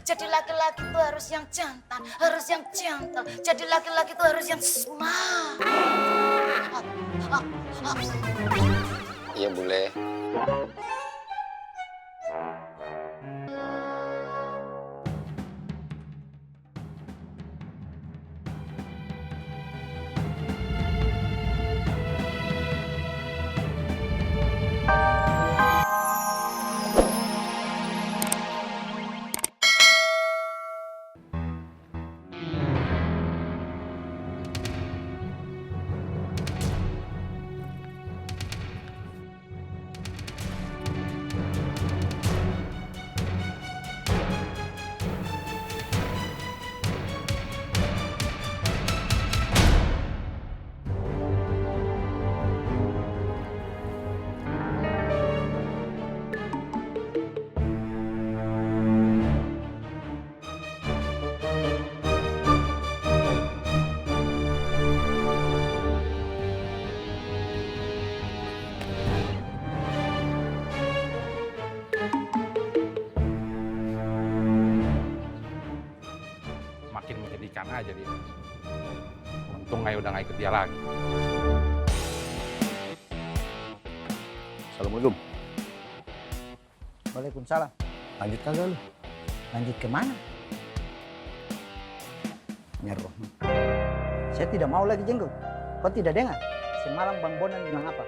Jadi laki-laki itu harus yang jantan, harus yang gentle. Jadi laki-laki itu harus yang smart. Iya, Bule. Makin menyedihkan aja dia. Untung Ayu udah gak ikut dia lagi. Assalamualaikum. Waalaikumsalam. Lanjut kagak lu? Lanjut kemana? Nyeroh. Saya tidak mau lagi jenggot. Kau tidak dengar? Semalam Bang Bonan bilang apa?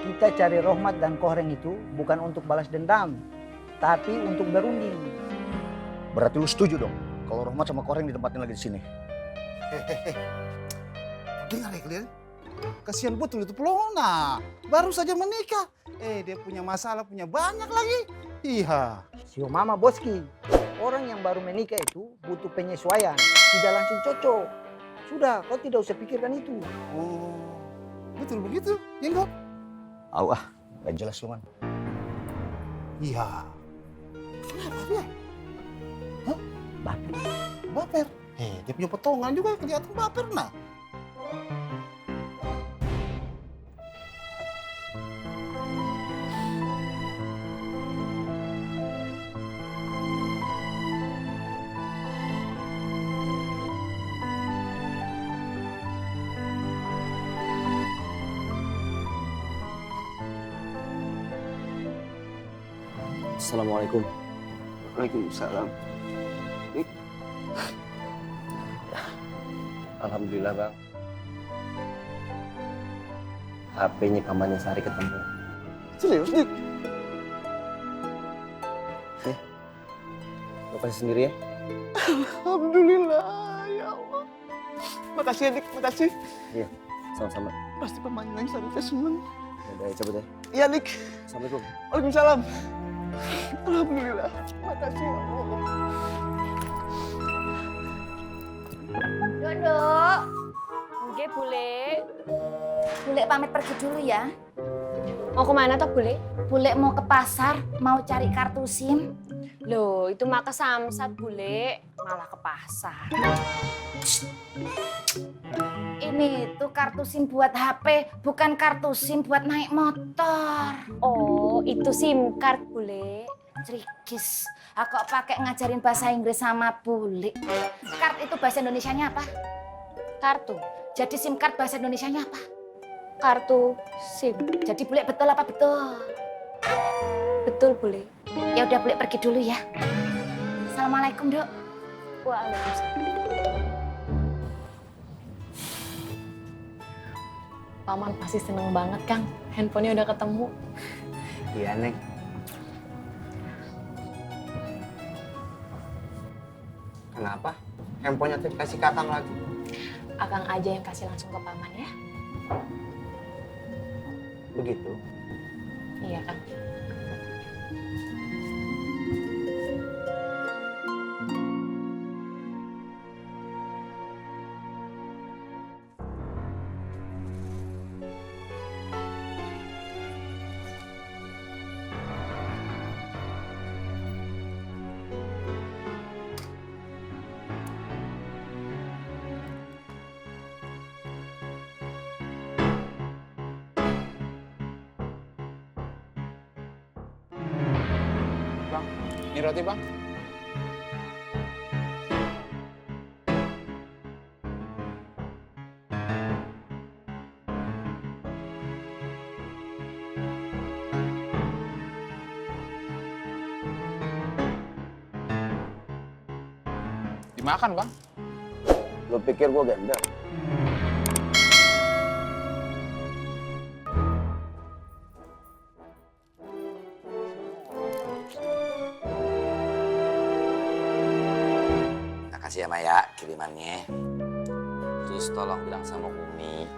Kita cari Rohmat dan Kohreng itu bukan untuk balas dendam, tapi untuk berunding. Berarti lu setuju dong kalau Rohmat sama Koreng ditempatin lagi di sini? Dengar ya kalian? Kasihan betul itu pelona. Baru saja menikah. Dia punya masalah, punya banyak lagi. Iya. Sio Mama Boski, orang yang baru menikah itu butuh penyesuaian, tidak langsung cocok. Sudah, kau tidak usah pikirkan itu. Oh, betul begitu, Jenggot? Gak jelas lu man. Iya. Kenapa dia? Hah? Baper. Baper? Dia punya potongan juga kelihatan baper nah. Assalamualaikum. Waalaikumsalam. Alhamdulillah, Bang. HP-nya pamannya Sari ketemu. Serius, Dik? Lo kasih sendiri ya? Alhamdulillah, ya Allah. Makasih ya, Dik. Makasih. Iya, sama-sama. Pasti pamannya yang Sarika seneng. Udah, cabut ya. Iya, Dik. Assalamualaikum. Waalaikumsalam. Alhamdulillah. Makasih ya Allah. Dodok. Oke, Bule. Bule pamit pergi dulu ya. Mau kemana toh, Bule? Bule mau ke pasar, mau cari kartu SIM. Loh, itu mah ke Samsat, Bule. Malah ke pasar. Ini tuh kartu SIM buat HP, bukan kartu SIM buat naik motor. Oh, itu SIM card, Bule. Trikis, aku pakai ngajarin bahasa Inggris sama Bule. Kart itu bahasa Indonesianya apa? Kartu. Jadi SIM card bahasa Indonesianya apa? Kartu SIM. Jadi Bule betul apa betul? Betul, Bule. Ya udah Bule pergi dulu ya. Assalamualaikum, Dok. Waalaikumsalam. Paman pasti seneng banget, Kang. Handphonenya udah ketemu. Iya, Neng. Kenapa? Handphonenya tuh dikasih ke Akang lagi. Akang aja yang kasih langsung ke Paman ya. Begitu. Iya, Kang. Bang, ini roti, Bang. Dimakan, Bang. Lo pikir gue gembel? Makasih ya Maya kirimannya. Terus tolong bilang sama Umi,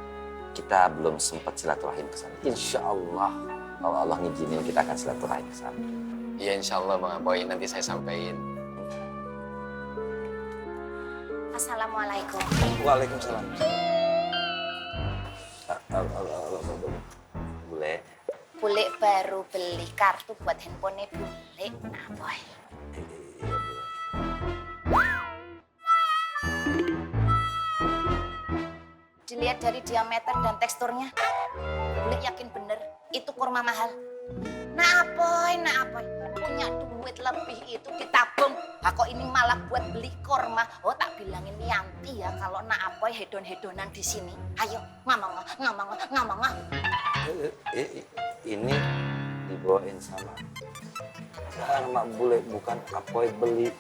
kita belum sempat silaturahim ke sana. Insya Allah, kalau Allah ngizinin kita akan silaturahim ke sana. Iya insya Allah Bang Apoy, nanti saya sampaikan. Assalamualaikum. Waalaikumsalam. Bule. Bule baru beli kartu buat handphonenya Bule. Nah, boy. Dilihat dari diameter dan teksturnya, Bule yakin bener itu kurma mahal. Nah apoy, punya duit lebih itu ditabung. Kok ini malah buat beli kurma. Oh tak bilangin Yanti ya kalau nak apoy hedon-hedonan di sini. Ayo ngomong. Ini dibawain sama mak Bule, bukan Apoy beli.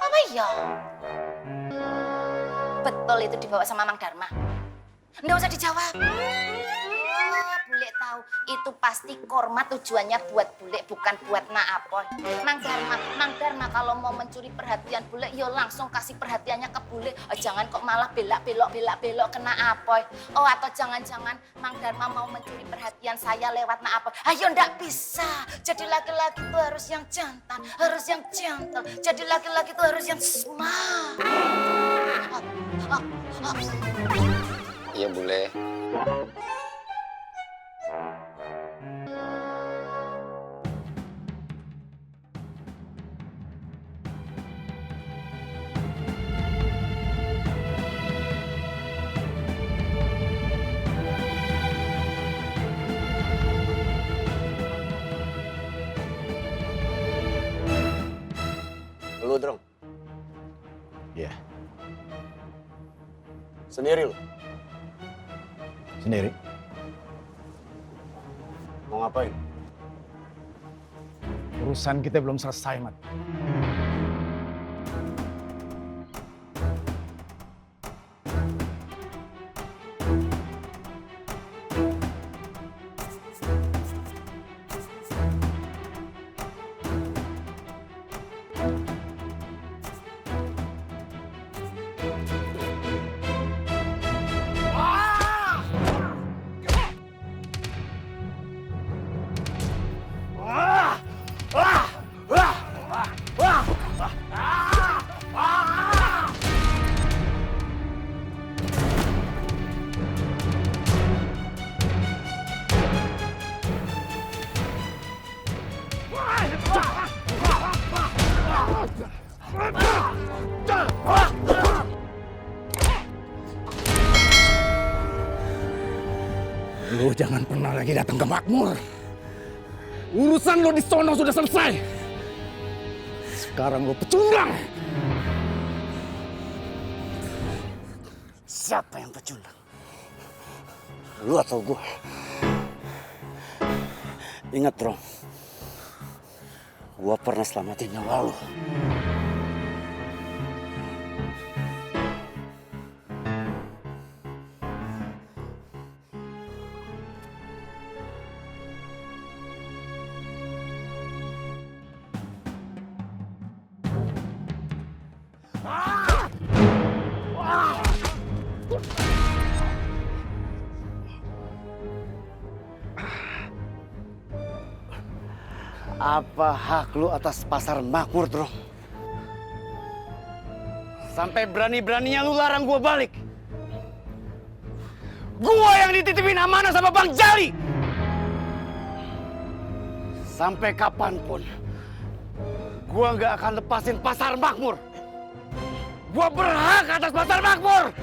Apa ya? Betul itu dibawa sama Mang Dharma. Nggak usah dijawab. Bule tahu itu pasti kurma tujuannya buat Bule, bukan buat nak Apoy. Mang Dharma kalau mau mencuri perhatian Bule, yo langsung kasih perhatiannya ke Bule. Oh, jangan kok malah belak-belok kena Apoy. Oh atau jangan-jangan Mang Dharma mau mencuri perhatian saya lewat nak Apoy. Ayo ndak bisa. Jadi laki-laki itu harus yang jantan, harus yang gentle. Jadi laki-laki itu harus yang smart. Iya Bule. Lu, Drong. Iya. Sendiri lu? Sendiri. Mau ngapain? Urusan kita belum selesai, Mat. Lu jangan pernah lagi datang ke Makmur. Urusan lu di sono sudah selesai. Sekarang lu pecundang. Siapa yang pecundang? Lu atau gua? Ingat, Bro. Gua pernah selamatin nyawa lu. Apa hak lu atas pasar Makmur, Bro? Sampai berani-beraninya lu larang gua balik. Gua yang dititipin amanah sama Bang Jali. Sampai kapanpun, gua nggak akan lepasin pasar Makmur. Gua berhak atas pasar Makmur.